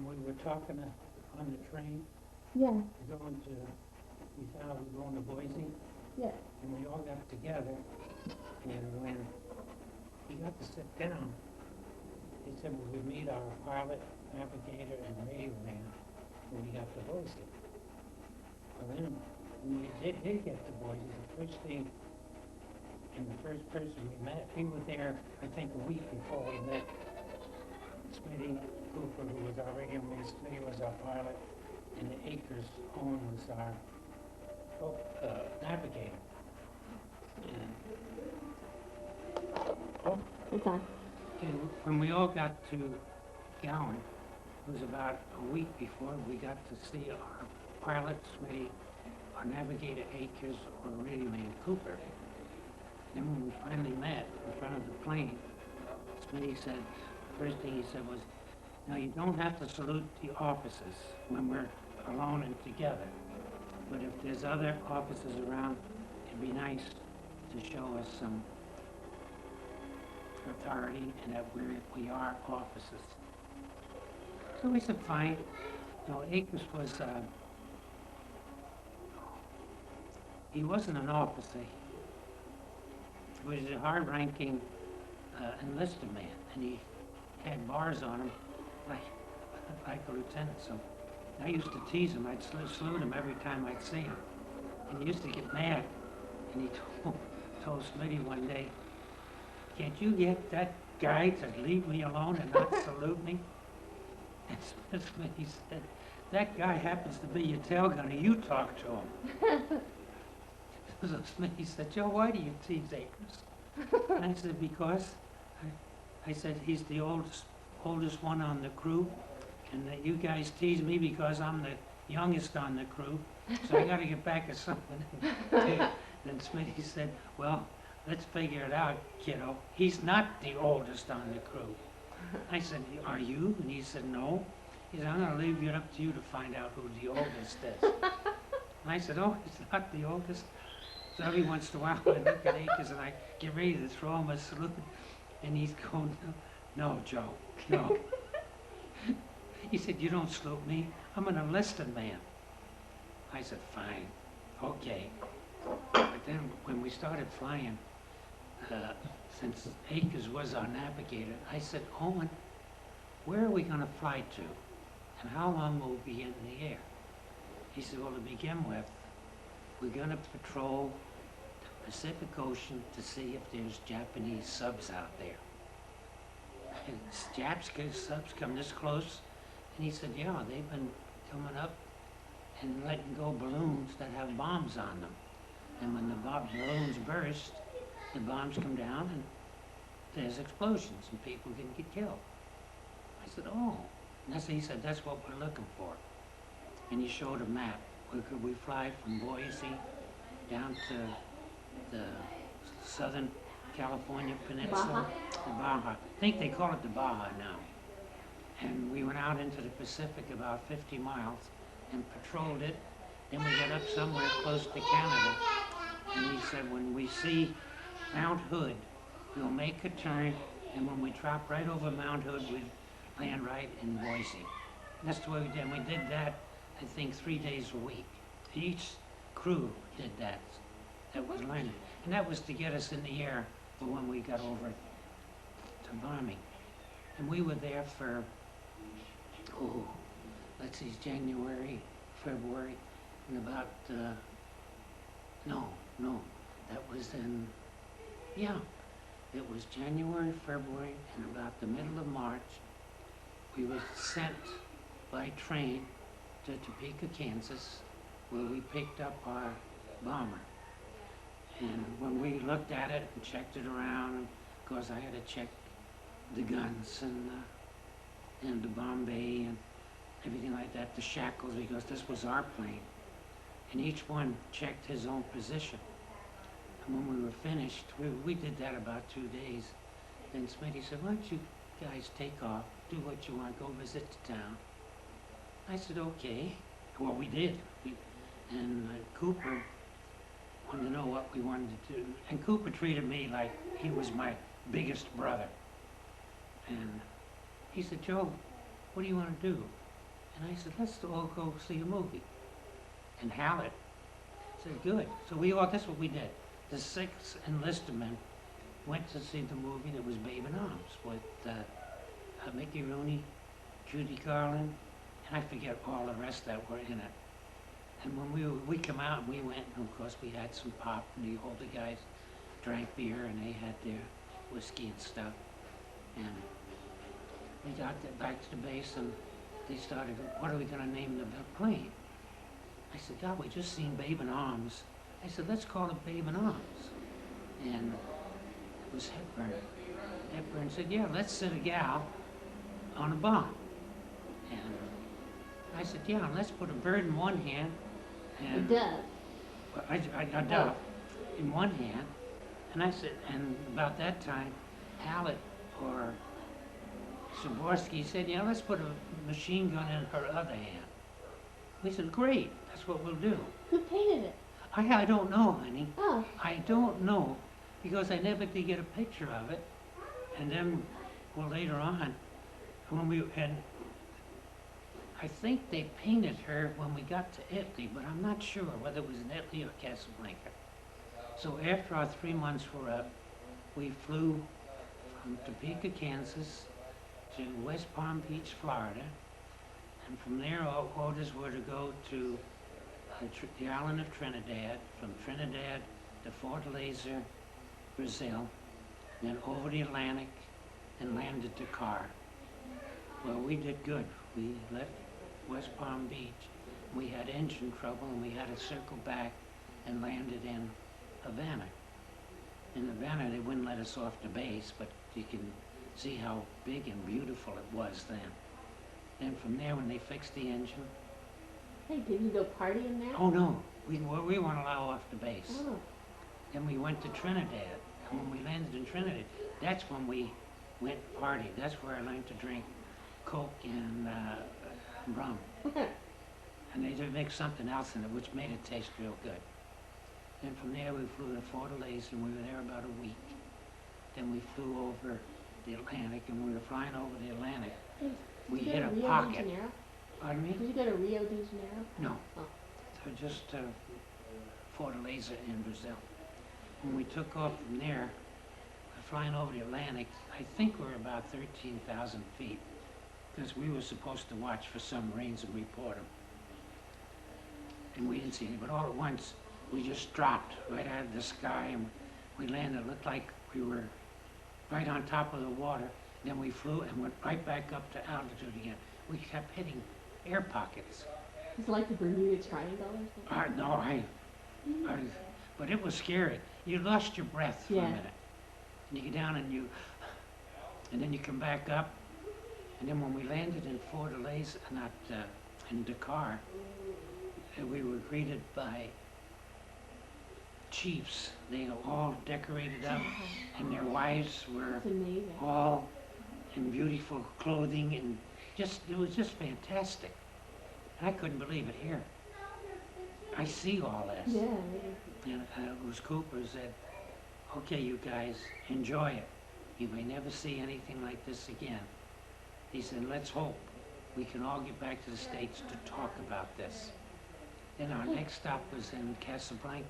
And we were talking on the train, Yeah, going to, we thought we were going to Boise, yeah. and we all got together, and when we got to sit down, they said we would meet our pilot, navigator, and radio man when we got to Boise. Well, then, when we did get to Boise, the first thing, and the first person we met, we were there, I think, a week before we met Smitty Cooper, who was our radio man. Smitty was our pilot, and the Acres Owen was our navigator. And, It's on. and when we all got to Gowan, it was about a week before we got to see our pilot, Smitty, our navigator, Acres, or radio man, Cooper. Then when we finally met in front of the plane, Smitty said, first thing he said was, now you don't have to salute the officers when we're alone and together. But if there's other officers around, it'd be nice to show us some authority and that we are officers. So we said, fine. No, Akers was, he wasn't an officer. He was a hard-ranking enlisted man, and he had bars on him like a lieutenant. So I used to tease him. I'd salute him every time I'd see him. And he used to get mad. And he told Smitty one day, can't you get that guy to leave me alone and not salute me? And Smitty said, that guy happens to be your tail gunner. You talk to him. So Smitty said, Joe, why do you tease Akers? And I said, because I said, he's the oldest one on the crew, and that you guys tease me because I'm the youngest on the crew, so I gotta get back at something. Then Smitty said, well, let's figure it out, kiddo. He's not the oldest on the crew. I said, are you? And he said, no. He said, I'm gonna leave it up to you to find out who the oldest is. And I said, oh, he's not the oldest. So every once in a while I look at Akers and I get ready to throw him a salute, and he's going, no, Joe, no. He said, you don't salute me. I'm an enlisted man. I said, fine, okay. But then when we started flying, since Akers was our navigator, I said, Owen, where are we going to fly to? And how long will we be in the air? He said, well, to begin with, we're going to patrol the Pacific Ocean to see if there's Japanese subs out there. And Japanese subs come this close, and he said, yeah, they've been coming up and letting go balloons that have bombs on them. And when the balloons burst, the bombs come down and there's explosions and people can get killed. I said, oh. And he said, that's what we're looking for. And he showed a map. We fly from Boise down to the southern California peninsula, the Baja. I think they call it the Baja now. And we went out into the Pacific about 50 miles and patrolled it. Then we got up somewhere close to Canada. And he said, when we see Mount Hood, we'll make a turn, and when we drop right over Mount Hood, we'd land right in Boise. And that's the way we did. And we did that, I think, 3 days a week. Each crew did that. That was landing. And that was to get us in the air for when we got over to bombing. And we were there for, oh, let's see, January, February, and about, no, that was in, yeah, it was January, February, and about the middle of March, we were sent by train to Topeka, Kansas, where we picked up our bomber. And when we looked at it and checked it around, and of course I had to check the guns and the bomb bay and everything like that, the shackles, because this was our plane. And each one checked his own position. And when we were finished, we did that about 2 days. Then Smitty said, why don't you guys take off, do what you want, go visit the town. I said, okay. Well, we did. And Cooper wanted to know what we wanted to do. And Cooper treated me like he was my biggest brother. And he said, Joe, what do you want to do? And I said, let's all go see a movie. And Hallett said, good. So that's what we did. The 6 enlisted men went to see the movie that was Babe in Arms with Mickey Rooney, Judy Garland, and I forget all the rest that were in it. And when we come out, we went, and of course we had some pop, and the older guys drank beer, and they had their whiskey and stuff. And we got back to the base, and they started, what are we going to name the plane? I said, God, we just seen Babe in Arms. I said, let's call it Babe in Arms. And it was Hepburn. Hepburn said, yeah, let's sit a gal on a bomb. And I said, yeah, let's put a bird in one hand and A dove. a dove in one hand. And I said, and about that time, Hallett or Zaborski said, yeah, let's put a machine gun in her other hand. We said, great, that's what we'll do. Who painted it? I don't know, honey. Oh. I don't know, because I never did get a picture of it. And then, well, later on, and I think they painted her when we got to Italy, but I'm not sure whether it was in Italy or Casablanca. So after our 3 months were up, we flew from Topeka, Kansas to West Palm Beach, Florida. And from there, our orders were to go to the island of Trinidad, from Trinidad to Fortaleza, Brazil, then over the Atlantic and landed Dakar. Well, we did good. We left West Palm Beach. We had engine trouble, and we had to circle back and landed in Havana. In Havana, they wouldn't let us off the base, but you can see how big and beautiful it was then. Then from there, when they fixed the engine, Hey, did you go party in there? oh no, we weren't allowed off the base. Oh. Then we went to Trinidad, and when we landed in Trinidad, that's when we went party. That's where I learned to drink Coke and rum. And they did mix something else in it, which made it taste real good. Then from there, we flew to Fortaleza, and we were there about a week. Then we flew over the Atlantic, and we were flying over the Atlantic. We hit a pocket. Pardon me? Did you go to Rio de Janeiro? No. Oh. So just Fortaleza in Brazil. When we took off from there, flying over the Atlantic, I think we were about 13,000 feet, because we were supposed to watch for submarines and report them. And we didn't see any, but all at once, we just dropped right out of the sky, and we landed. It looked like we were right on top of the water. Then we flew and went right back up to altitude again. We kept hitting air pockets. It's like the Bermuda Triangle or something? No, but it was scary. You lost your breath for a minute. And you get down and then you come back up. And then when we landed in Fortaleza, in Dakar, we were greeted by chiefs. They were all decorated up, and their wives were all in beautiful clothing, and it was just fantastic. And I couldn't believe it here. I see all this. Yeah. And it was Cooper said, okay, you guys, enjoy it. You may never see anything like this again. He said, let's hope we can all get back to the States to talk about this. Then our next stop was in Casablanca.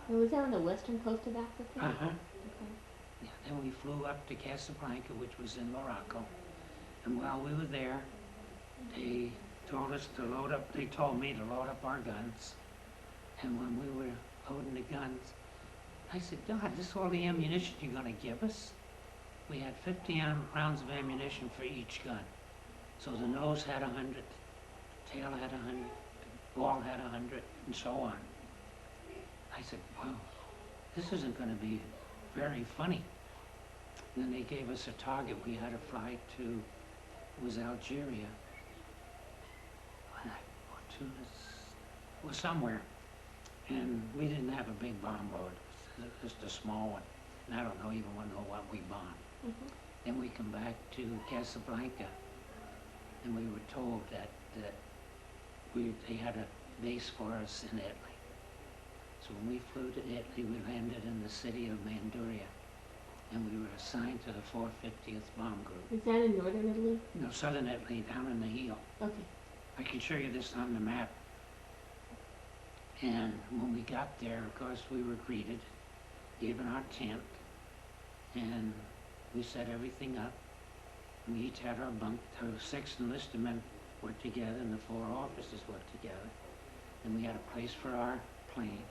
Was that on the western coast of Africa? Uh-huh. Okay. Yeah, then we flew up to Casablanca, which was in Morocco. And while we were there, they told us to load up, they told me to load up our guns. And when we were loading the guns, I said, God, this is all the ammunition you're going to give us? We had 50 rounds of ammunition for each gun. So the nose had 100, the tail had 100, the ball had 100, and so on. I said, well, this isn't going to be very funny. And then they gave us a target. We had to fly to, it was Algeria, or Tunis, or somewhere. And we didn't have a big bomb load, it was just a small one. And I don't know even know what we bombed. Then we come back to Casablanca, and we were told that they had a base for us in Italy. So when we flew to Italy, we landed in the city of Manduria, and we were assigned to the 450th Bomb Group. Is that in northern Italy? No, southern Italy, down in the heel. Okay. I can show you this on the map. And when we got there, of course, we were greeted, given our tent, and we set everything up. We each had our bunk. Our 6 enlisted men were together, and the 4 officers were together. And we had a place for our plane,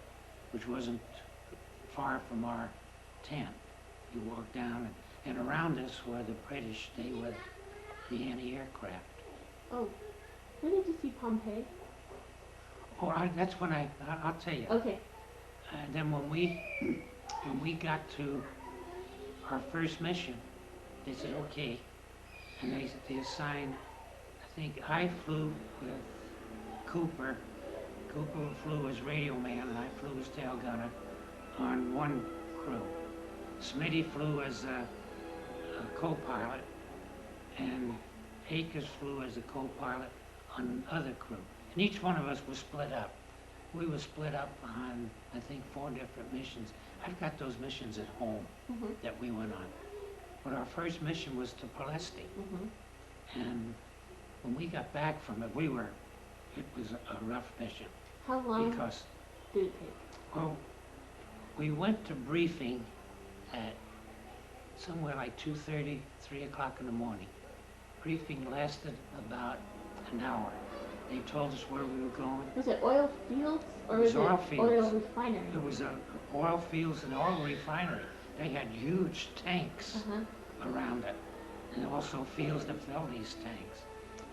which wasn't far from our tent. You walk down, and around us were the British. They were the anti-aircraft. Oh, when did you see Pompeii? Oh, that's when I'll tell you. Okay. And then when we got to our first mission, they said, okay, and they assigned, I think I flew with Cooper. Cooper flew as radio man, and I flew as tail gunner on one crew. Smitty flew as a co-pilot, and Akers flew as a co-pilot on another crew. And each one of us was split up. We were split up on, I think, 4 different missions. I've got those missions at home that we went on. But our first mission was to Palesti. And when we got back from it, it was a rough mission. How long because, did it take? well, we went to briefing at somewhere like 2:30, 3 o'clock in the morning. Briefing lasted about an hour. They told us where we were going. Was it oil fields or was it oil fields. oil refinery? It was oil fields and oil refinery. They had huge tanks around it, and also fields that filled these tanks.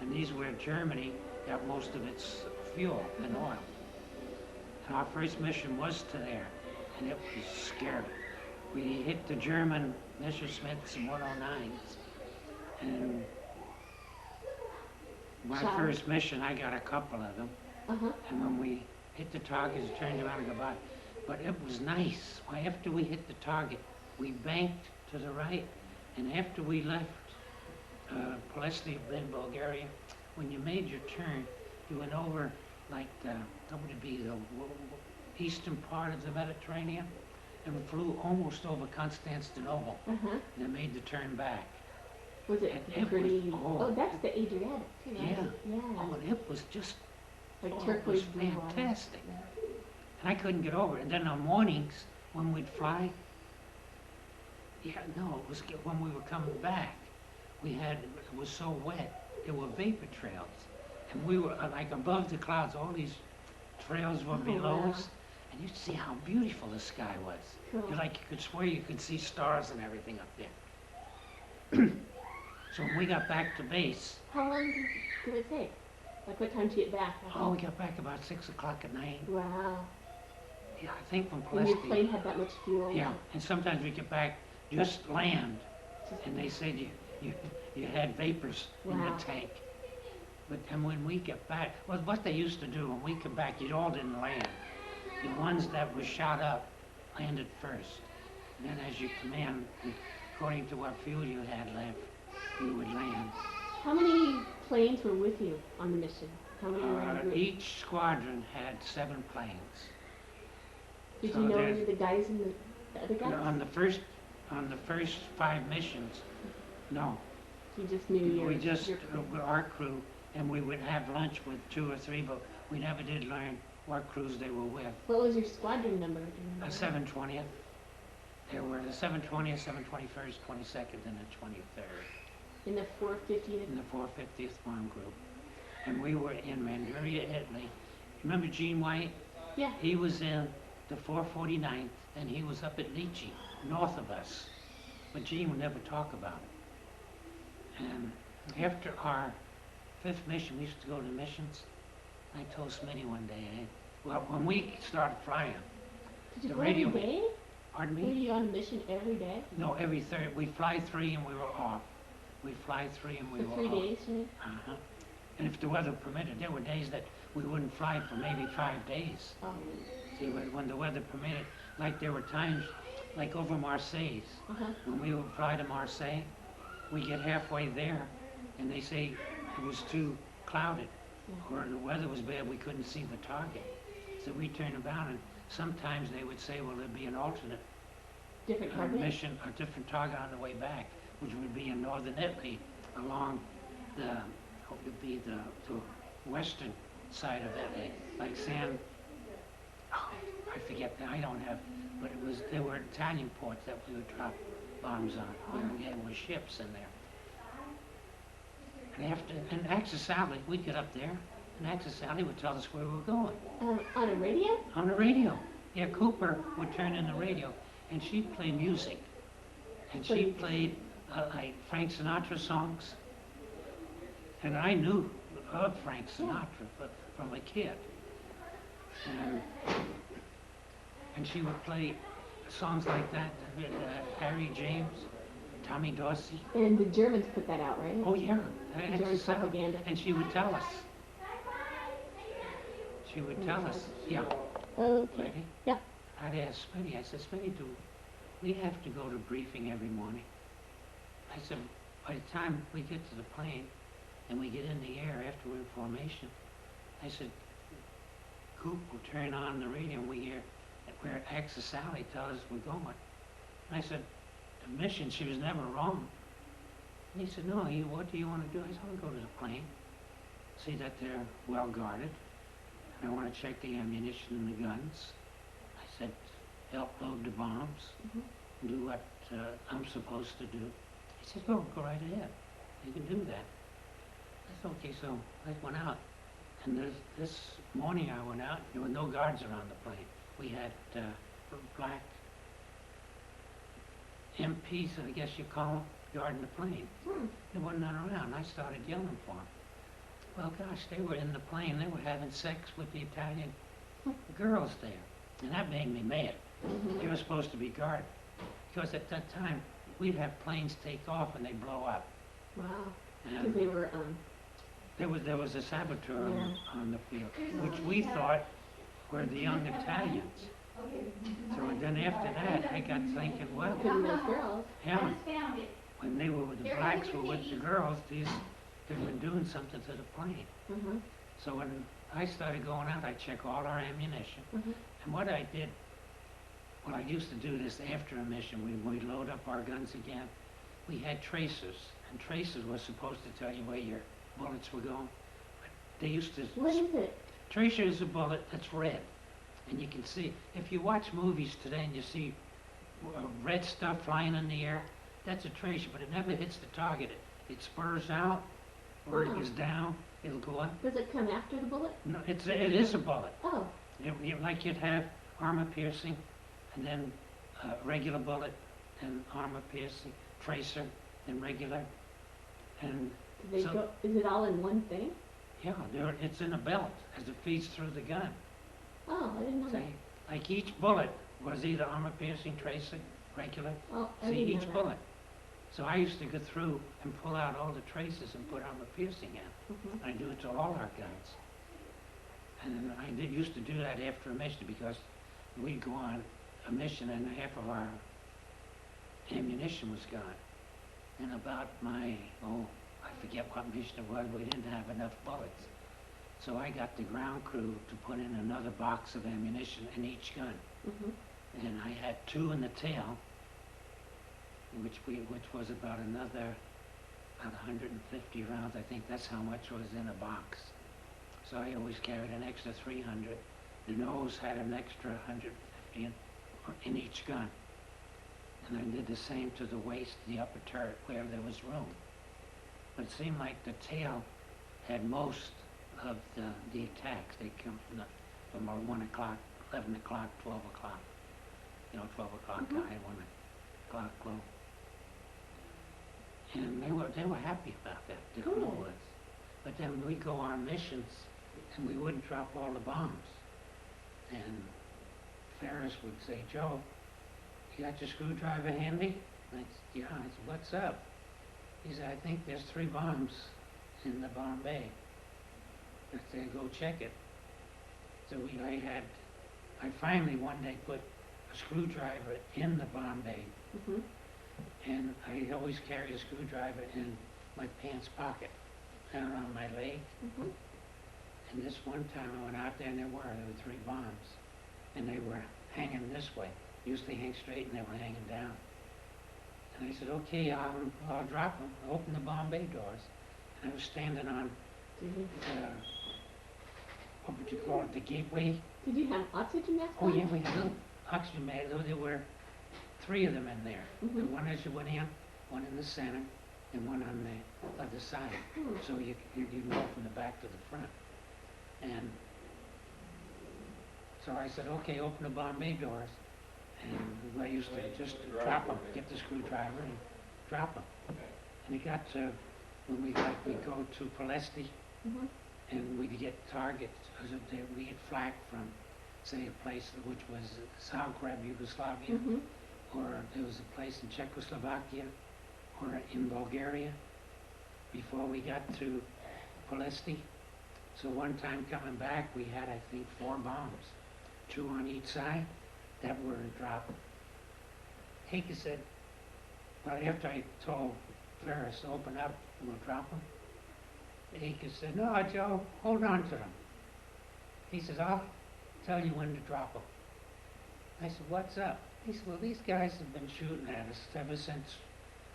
And these were Germany got most of its fuel and oil. And our first mission was to there, and it was scary. We hit the German Messerschmitts and 109s, and my first mission, I got a couple of them. And when we hit the targets, turned around and go by. But it was nice. Why, after we hit the target, we banked to the right, and after we left Palesti in Bulgaria, when you made your turn, you went over like what would it be, the eastern part of the Mediterranean, and we flew almost over Constantinople, and then made the turn back. Was it And pretty? oh, that's the Adriatic too, right? Yeah. Yeah. Oh, and it was just, Like it was turquoise blue water. fantastic. Yeah. And I couldn't get over it. And then on mornings, when we'd fly, it was when we were coming back. It was so wet, there were vapor trails. And we were like above the clouds, all these trails were below wow. us. And you'd see how beautiful the sky was. Cool. You could swear you could see stars and everything up there. So when we got back to base, How long did it take? Like what time did you get back? we got back about 6 o'clock at night. Wow. Yeah, I think from And your Palesti. plane had that much fuel? Yeah, and sometimes we get back, just land, and they said you had vapors in Wow. the tank. But then when we get back, well, what they used to do when we come back, you all didn't land. The ones that were shot up landed first. And then as you command, according to what fuel you had left, you would land. How many planes were with you on the mission? How many were in the group? Each squadron had 7 planes. Did so you know there's- any of the guys in the other guys? On the first 5 missions, no. You just knew We just, your our crew, and we would have lunch with 2 or 3, but we never did learn what crews they were with. What was your squadron number? Do you remember? 720th. There were the 720th, 721st, 22nd, and the 23rd. In the 450th? In the 450th Bomb Group. And we were in Manchuria, Italy. Remember Gene White? Yeah. He was in the 449th, and he was up at Lychee, north of us. But Gene would never talk about it. And after our 5th mission, we used to go to missions. I told Smitty one day, well, when we started flying, Did you the go radio- every day? pardon Were me? you on a mission every day? No, every third, we fly 3 and we were off. We fly 3 and we For were 3 off. days, right? Uh-huh. And if the weather permitted, there were days that we wouldn't fly for maybe 5 days. Oh. See, when the weather permitted, like there were times, like over Marseilles, when we would fly to Marseille, we get halfway there, and they say it was too clouded, or the weather was bad, we couldn't see the target. So we turned about, and sometimes they would say, well, there'd be an alternate Different target? mission, a different target on the way back, which would be in northern Italy, along the, what would be the western side of LA, like oh, I forget that, I don't have, but there were Italian ports that we would drop bombs on. We had ships in there. And Axis Sally, we'd get up there, and Axis Sally would tell us where we were going. On a radio? On the radio. Yeah, Cooper would turn in the radio, and she'd play music. And she played like Frank Sinatra songs. And I knew of Frank Sinatra from a kid. And she would play songs like that, Harry James, Tommy Dorsey. And the Germans put that out, right? Oh yeah, German propaganda. and she would tell us. She would tell us, yeah. Okay. Ready? Yeah. I'd ask Smitty, I said, Smitty, do we have to go to briefing every morning? I said, by the time we get to the plane and we get in the air after we're in formation, I said, Coop will turn on the radio and we hear where Axis Sally tells us we're going. And I said, the mission, she was never wrong. And he said, no, what do you want to do? I said, I want to go to the plane, see that they're well guarded. I want to check the ammunition and the guns. I said, help load the bombs, do what I'm supposed to do. He said, go right ahead. You can do that. I said, okay, so I went out. And this morning I went out, there were no guards around the plane. We had black MPs, I guess you call them, guarding the plane. There wasn't none around. I started yelling for them. Well, gosh, they were in the plane. They were having sex with the Italian girls there. And that made me mad. They were supposed to be guarded. Because at that time, we'd have planes take off and they blow up. Wow. And Because they were, there was a saboteur on the field, which we thought were the young Italians. So then after that, I got thinking, well, couldn't those girls. yeah, when they were with the blacks were with the girls, they'd been doing something to the plane. So when I started going out, I check all our ammunition. And what I did, well, I used to do this after a mission. We'd load up our guns again. We had tracers, and tracers were supposed to tell you where your bullets were going. But they used to... What is it? Tracer is a bullet that's red. And you can see, if you watch movies today and you see red stuff flying in the air, that's a tracer, but it never hits the target. It spurs out, or it goes down, it'll go up. Does it come after the bullet? No, it is a bullet. Oh. Like you'd have armor piercing, and then regular bullet, and armor piercing, tracer, and regular. And Is it all in one thing? yeah, it's in a belt as it feeds through the gun. Oh, I didn't know that. Like each bullet was either armor piercing, tracer, regular. Oh, I See, didn't know each that. bullet. So I used to go through and pull out all the traces and put armor piercing in. I do it to all our guns. And I used to do that after a mission because we'd go on a mission and half of our ammunition was gone. And about I forget what mission it was, we didn't have enough bullets. So I got the ground crew to put in another box of ammunition in each gun. And I had 2 in the tail, which was about 150 rounds. I think that's how much was in a box. So I always carried an extra 300. The nose had an extra 150 in each gun. And I did the same to the waist, the upper turret, where there was room. But it seemed like the tail had most of the attacks. They come from 1 o'clock, 11 o'clock, 12 o'clock. 12 o'clock high, 1 o'clock low. And they were happy about that, the crew was. But then we'd go on missions and we wouldn't drop all the bombs. And Ferris would say, Joe, you got your screwdriver handy? I said, yeah. I said, what's up? He said, I think there's 3 bombs in the bomb bay. I said, go check it. So I finally one day put a screwdriver in the bomb bay. And I always carry a screwdriver in my pants pocket, down on my leg. And this one time I went out there and there were 3 bombs. And they were hanging this way. Usually hang straight and they were hanging down. And I said, okay, I'll drop them. I opened the bomb bay doors. And I was standing on what would you call it, the gateway. Did you have oxygen masks Oh, on? yeah, we had little oxygen masks. There were 3 of them in there. Mhm. And one as you went in, one in the center, and one on the other side. Hmm. So you go from the back to the front. And so I said, okay, open the Bombay doors. And I used to just drop them, get the screwdriver and drop them. And it got to, when we'd go to Palesti, Mhm. and we'd get targets, because we get flak from, say, a place which was Zagreb, Yugoslavia, Mhm. or there was a place in Czechoslovakia, or in Bulgaria, before we got to Palesti. So one time coming back, we had, I think, 4 bombs, 2 on each side, that were dropped. Haker said, well, after I told Ferris to open up, we'll drop them, Haker said, no, Joe, hold on to them. He says, I'll tell you when to drop them. I said, what's up? He said, well, these guys have been shooting at us ever since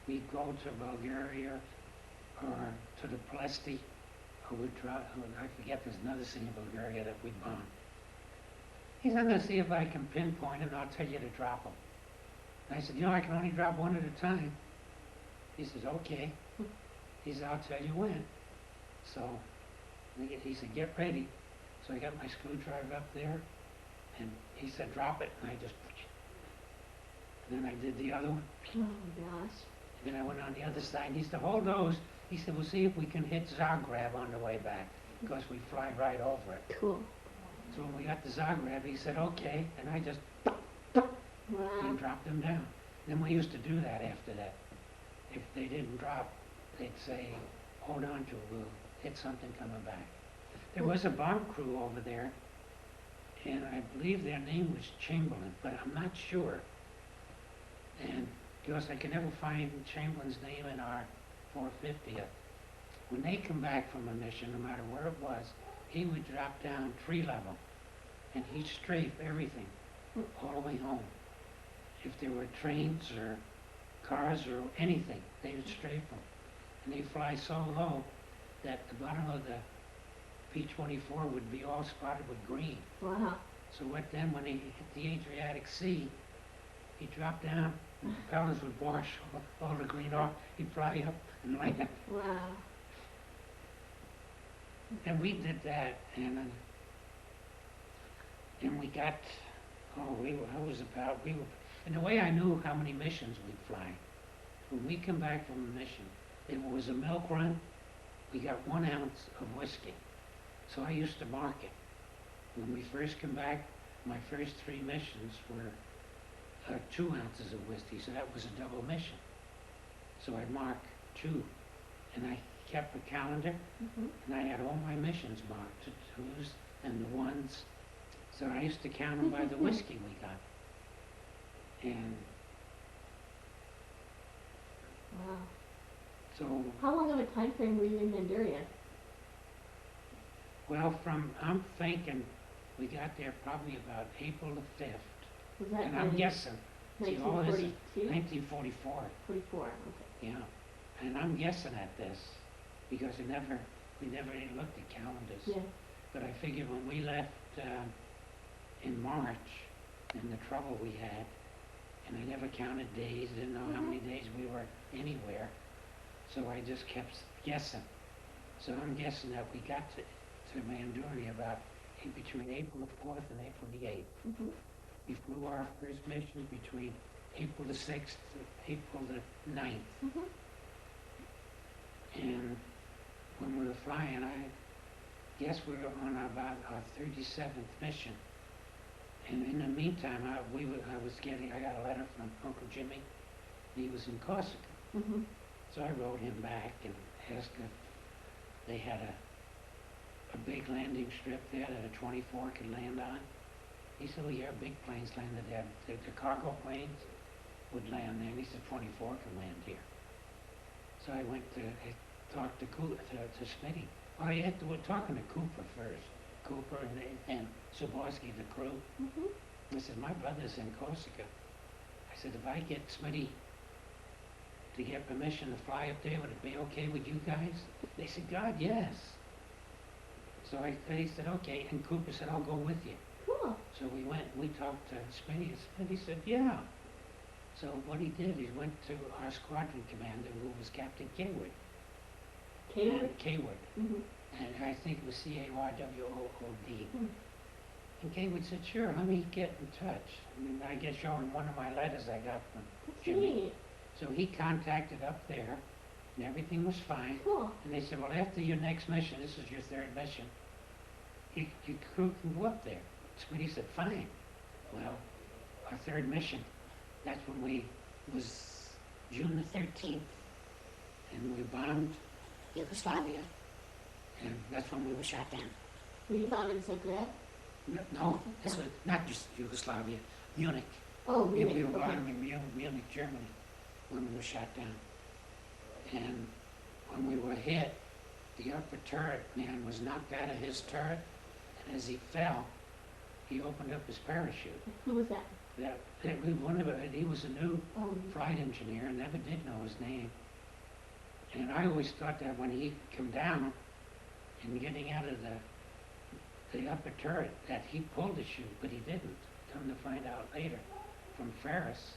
we go to Bulgaria or to the Palesti, or we drop, I forget, there's another city in Bulgaria that we bombed. He said, I'm going to see if I can pinpoint it and I'll tell you to drop them. And I said, I can only drop 1 at a time. He says, okay. He said, I'll tell you when. So he said, get ready. So I got my screwdriver up there, and he said, drop it, and I just, and then I did the other one. Oh gosh. Then I went on the other side, and he said, hold those. He said, we'll see if we can hit Zagreb on the way back, because we fly right over it. Cool. So when we got to Zagreb, he said, okay, and I just Wow. and dropped them down. Then we used to do that after that. If they didn't drop, they'd say, hold on to it, we'll hit something coming back. There was a bomb crew over there, and I believe their name was Chamberlain, but I'm not sure. And because I can never find Chamberlain's name in our 450th. When they come back from a mission, no matter where it was, he would drop down tree level, and he'd strafe everything all the way home. If there were trains or cars or anything, they would strafe them. And they fly so low that the bottom of the P-24 would be all spotted with green. Wow. So then when he hit the Adriatic Sea, he'd drop down, and the propellers would wash all the green off. He'd fly up and land. Wow. And we did that, and we got, and the way I knew how many missions we'd fly, when we come back from a mission, if it was a milk run, we got 1 ounce of whiskey. So I used to mark it. When we first come back, my first 3 missions were 2 ounces of whiskey, so that was a double mission. So I'd mark 2, and I kept a calendar, Mhm. and I had all my missions marked, the 2s and the 1s. So I used to count them by the whiskey we got. And Wow. so, How long of a time frame were you in Manchuria? well, I'm thinking we got there probably about April the 5th. Was that And I'm guessing, see, all this is 1942? 1944, 44, okay. yeah. And I'm guessing at this, because we never really looked at calendars. Yeah. But I figured when we left in March, and the trouble we had, and I never counted days, didn't know how many days we were anywhere, so I just kept guessing. So I'm guessing that we got to Manchuria about between April the 4th and April the 8th. Mhm. We flew our first mission between April the 6th and April the 9th. Mhm. And when we were flying, I guess we were on about our 37th mission. And in the meantime, I got a letter from Uncle Jimmy. He was in Corsica. Mhm. So I wrote him back and asked if they had a big landing strip there that a 24 could land on. He said, well, yeah, big planes landed there. The cargo planes would land there. And he said, 24 can land here. So I went to talk to Smitty. Well, we're talking to Cooper first. Cooper and Soborski, the crew. Mhm. I said, my brother's in Corsica. I said, if I get Smitty to get permission to fly up there, would it be okay with you guys? They said, God, yes. So he said, okay, and Cooper said, I'll go with you. Cool. So we went, we talked to Smitty, and he said, yeah. So what he did, he went to our squadron commander, who was Captain Kaywood. Catered? Kaywood. Mm-hmm. And I think it was Caywood. Hmm. And Kaywood said, sure, let me get in touch. And I guess showing one of my letters I got from Jimmy. Neat. So he contacted up there, and everything was fine. Cool. And they said, well, after your next mission, this is your third mission, your crew can go up there. Smitty said, fine. Well, our third mission, that's when was June the 13th, and we bombed Yugoslavia, and that's when we were shot down. Were you bombing Zagreb? No, this was not just Yugoslavia, Munich. Oh, We really? were Okay. bombing Munich, Germany, when we were shot down. And when we were hit, the upper turret man was knocked out of his turret, and as he fell, he opened up his parachute. Who was that? He was a new Oh, flight engineer, and never did know his name. And I always thought that when he come down and getting out of the upper turret, that he pulled the chute, but he didn't. Come to find out later from Ferris,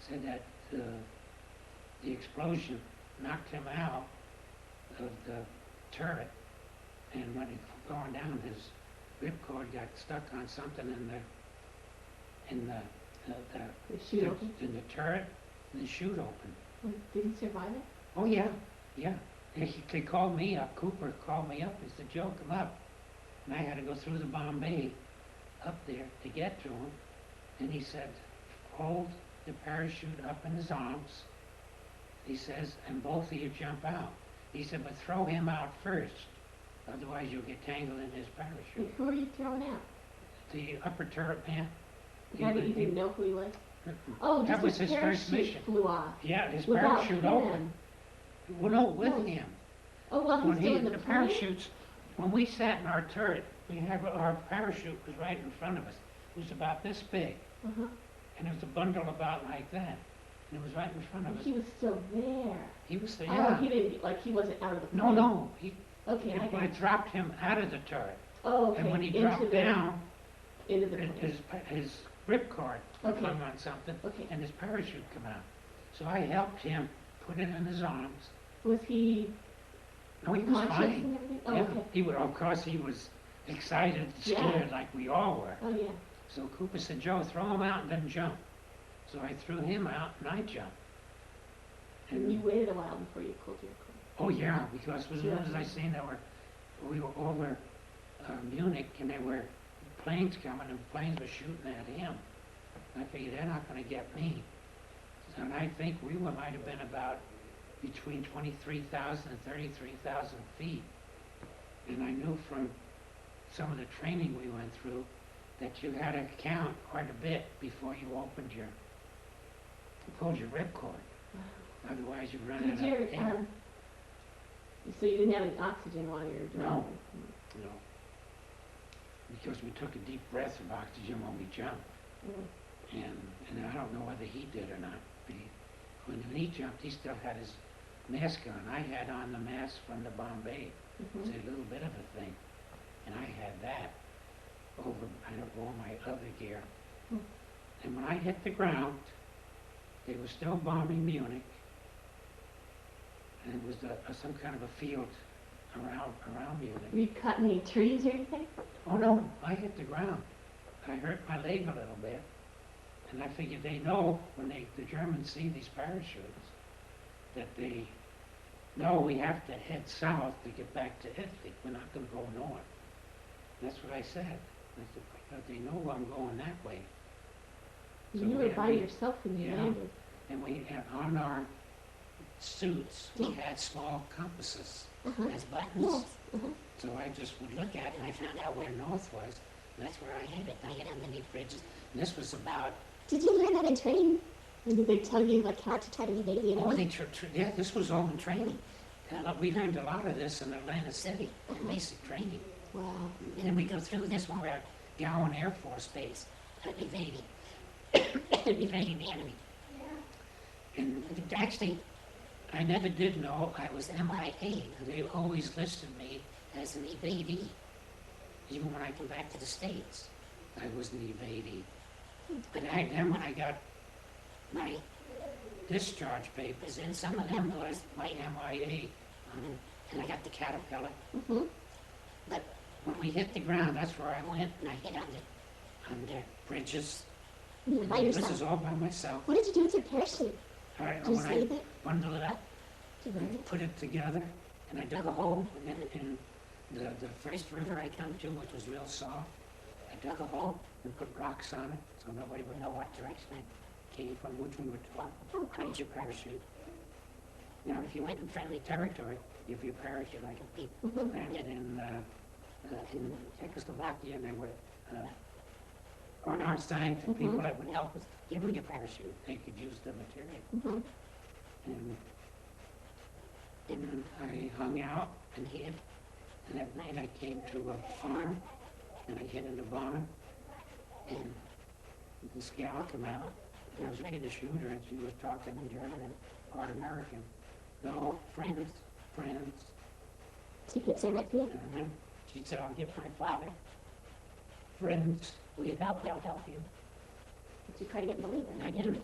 said that the explosion knocked him out of the turret, and when he was going down, his ripcord got stuck on something in the the chute open? in the turret, and the chute opened. Did he survive it? Oh, yeah, yeah. They called me up, Cooper called me up, he said, Joe, come up. And I had to go through the Bombay up there to get to him. And he said, hold the parachute up in his arms. He says, and both of you jump out. He said, but throw him out first, otherwise you'll get tangled in his parachute. Who are you throwing out? The upper turret man. The guy that you didn't know who he was? Oh, That just was his first parachute mission. flew off. Yeah, his Without parachute him. opened. Well, no, with No. him. Oh, well, When he's still in the the plane? parachutes, when we sat in our turret, we had our parachute was right in front of us. It was about this big, Uh-huh. and it was a bundle about like that, and it was right in front of us. He was still there. He was there, Oh, yeah. he didn't, like, he wasn't out of the No, plane? no, Okay, I got it it. dropped him out of the turret, Oh, okay. and when he into dropped the- down, Into the plane. his ripcord Okay. hung on something, Okay. and his parachute come out. So I helped him put it in his arms. Was he No, he was conscious fine. and everything? Oh, Yeah, okay. he would, of course, he was excited, Yeah. scared, like we all were. Oh, yeah. So Cooper said, Joe, throw him out and then jump. So I threw him out and I jumped. And you waited a while before you pulled your cord. Oh yeah, because as soon as Yeah. I seen that we were over Munich and there were planes coming and planes were shooting at him. I figured they're not gonna get me. So, and I think we might have been about between 23,000 and 33,000 feet. And I knew from some of the training we went through that you had to count quite a bit before you pulled your ripcord. Otherwise you run out Did of your, air. so you didn't have any oxygen while you were driving? No. No. Because we took a deep breath of oxygen when we jumped. Mm. And I don't know whether he did or not. But when he jumped, he still had his mask on. I had on the mask from the Bombay. It's Mhm. a little bit of a thing. And I had that over all my other gear. Hmm. And when I hit the ground, they were still bombing Munich. And it was some kind of a field around Munich. Were you cutting any trees or anything? Oh no, I hit the ground. I hurt my leg a little bit. And I figured they know when the Germans see these parachutes that they know we have to head south to get back to Italy. We're not going to go north. That's what I said. I said, because they know I'm going that way. So You we were had- by yourself when you yeah. landed. And we had on our suits, we had small compasses Uh-huh. as buttons. Uh-huh. So I just would look at it and I found out where north was. And that's where I headed. I hit underneath bridges. And this was about, Did you learn that in training? And did they tell you, like, how to try to evade the oh, enemy? yeah, this was all in training. We learned a lot of this in Atlantic City, in basic training. Wow. And then we go through this when we're at Gowan Air Force Base, evading, evading the enemy. And actually, I never did know I was MIA. They always listed me as an evadee. even when I come back to the States, I wasn't evading. Then when I got my discharge papers, and some of them was my MIA, and I got the Caterpillar. But when we hit the ground, that's where I went, and I hit under bridges. By yourself? This is all by myself. What did you do with your parachute? All right, Did you when I save it? bundled it up, Did you burn it? put it together, and I dug a hole in the first river I come to, which was real soft. I dug a hole and put rocks on it, so nobody would know what direction it came from, which one would hide your parachute. Now, if you went in friendly territory, if your parachute, like if people landed in Czechoslovakia, and they were on our side, the people that would help us give them your parachute, they could use the material. And I hung out and hid. And at night I came to a farm, and I hid in the barn. And this gal came out, and I was ready to shoot her, and she was talking in German and part American. No, friends. She kept saying that to you? She said, I'll give my father friends. Will you help? They'll help you. Did you try to get believed? And I didn't.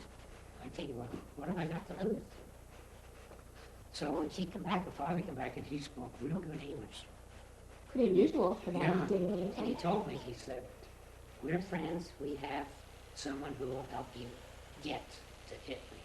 I tell you what have I got to lose? So when she came back, her father came back, and he spoke real good English. Pretty unusual for that Yeah. day and And he time. told me, he said, we're friends, we have someone who will help you get to Italy.